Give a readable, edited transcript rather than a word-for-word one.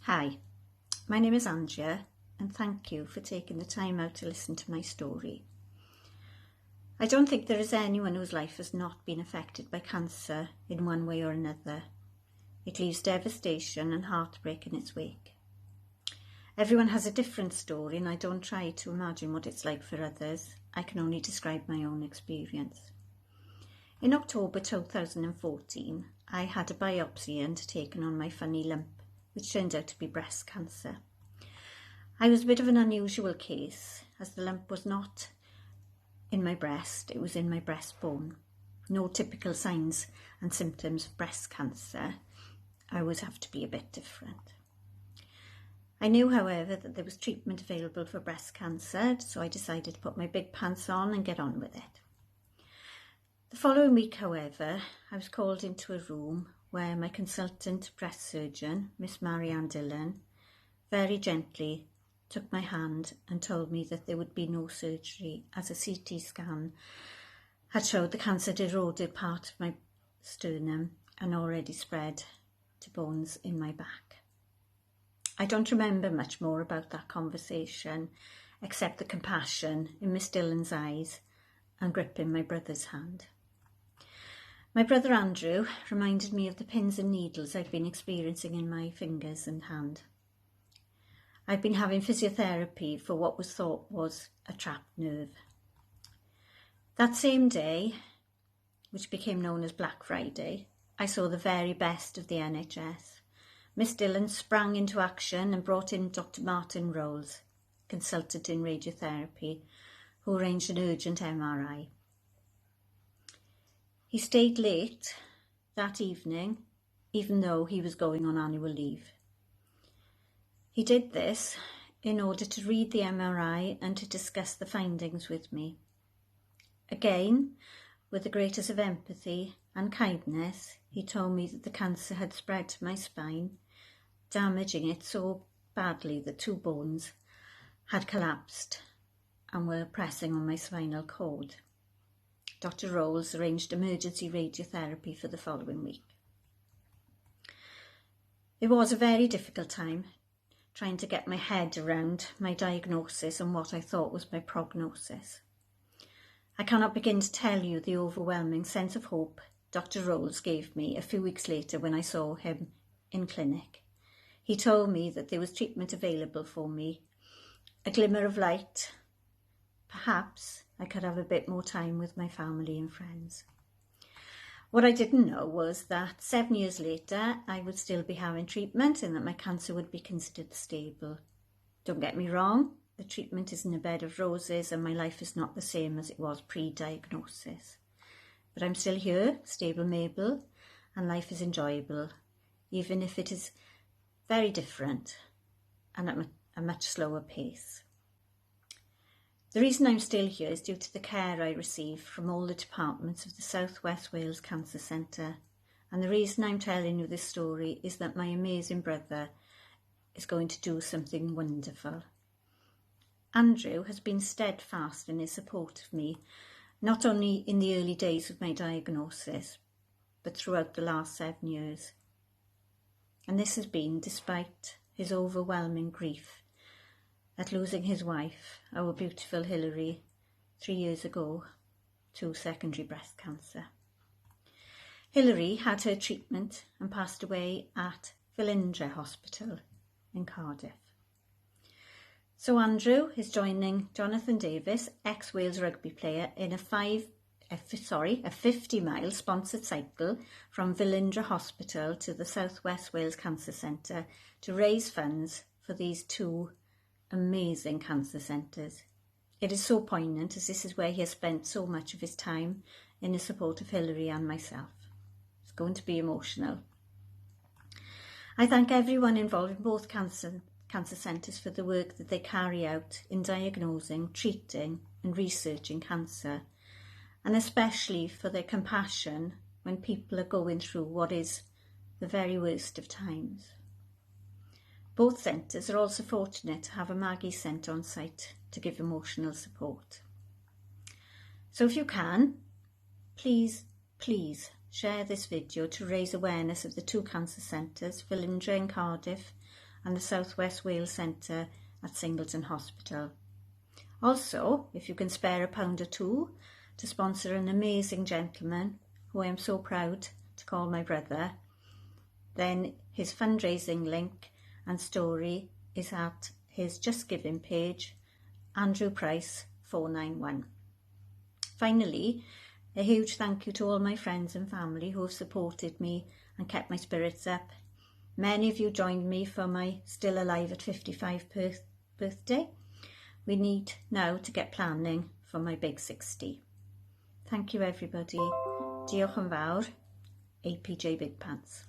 Hi, my name is Andrea and thank you for taking the time out to listen to my story. I don't think there is anyone whose life has not been affected by cancer in one way or another. It leaves devastation and heartbreak in its wake. Everyone has a different story and I don't try to imagine what it's like for others. I can only describe my own experience. In October 2014, I had a biopsy undertaken on my funny lump, which turned out to be breast cancer. I was a bit of an unusual case, as the lump was not in my breast, it was in my breastbone. No typical signs and symptoms of breast cancer. I always have to be a bit different. I knew, however, that there was treatment available for breast cancer, so I decided to put my big pants on and get on with it. The following week, however, I was called into a room where my consultant breast surgeon, Miss Marianne Dillon, very gently took my hand and told me that there would be no surgery as a CT scan had showed the cancer had eroded part of my sternum and already spread to bones in my back. I don't remember much more about that conversation except the compassion in Miss Dillon's eyes and gripping my brother's hand. My brother Andrew reminded me of the pins and needles I'd been experiencing in my fingers and hand. I'd been having physiotherapy for what was thought was a trapped nerve. That same day, which became known as Black Friday, I saw the very best of the NHS. Miss Dillon sprang into action and brought in Dr. Martin Rolls, consultant in radiotherapy, who arranged an urgent MRI. He stayed late that evening, even though he was going on annual leave. He did this in order to read the MRI and to discuss the findings with me. Again, with the greatest of empathy and kindness, he told me that the cancer had spread to my spine, damaging it so badly that two bones had collapsed and were pressing on my spinal cord. Dr. Rolls arranged emergency radiotherapy for the following week. It was a very difficult time, trying to get my head around my diagnosis and what I thought was my prognosis. I cannot begin to tell you the overwhelming sense of hope Dr. Rolls gave me a few weeks later when I saw him in clinic. He told me that there was treatment available for me, a glimmer of light. Perhaps I could have a bit more time with my family and friends. What I didn't know was that 7 years later, I would still be having treatment and that my cancer would be considered stable. Don't get me wrong, the treatment isn't a bed of roses and my life is not the same as it was pre-diagnosis. But I'm still here, stable Mabel, and life is enjoyable, even if it is very different and at a much slower pace. The reason I'm still here is due to the care I receive from all the departments of the South West Wales Cancer Centre, and the reason I'm telling you this story is that my amazing brother is going to do something wonderful. Andrew has been steadfast in his support of me, not only in the early days of my diagnosis, but throughout the last 7 years. And this has been despite his overwhelming grief at losing his wife, our beautiful Hilary, 3 years ago to secondary breast cancer. Hilary had her treatment and passed away at Andrea Hospital in Cardiff. So Andrew is joining Jonathan Davis, ex-Wales rugby player, in a 50-mile sponsored cycle from Andrea Hospital to the South West Wales Cancer Centre to raise funds for these two amazing cancer centres. It is so poignant as this is where he has spent so much of his time in the support of Hilary and myself. It's going to be emotional. I thank everyone involved in both cancer centres for the work that they carry out in diagnosing, treating and researching cancer, and especially for their compassion when people are going through what is the very worst of times. Both centres are also fortunate to have a Maggie Centre on site to give emotional support. So if you can, please share this video to raise awareness of the two cancer centres, Andrea in Cardiff and the South West Wales Centre at Singleton Hospital. Also, if you can spare £1 or £2 to sponsor an amazing gentleman who I am so proud to call my brother, then his fundraising link and story is at his Just Giving page, Andrew Price 491. Finally, a huge thank you to all my friends and family who have supported me and kept my spirits up. Many of you joined me for my Still Alive at 55 birthday. We need now to get planning for my big 60. Thank you everybody. Diolch yn fawr. APJ Big Pants.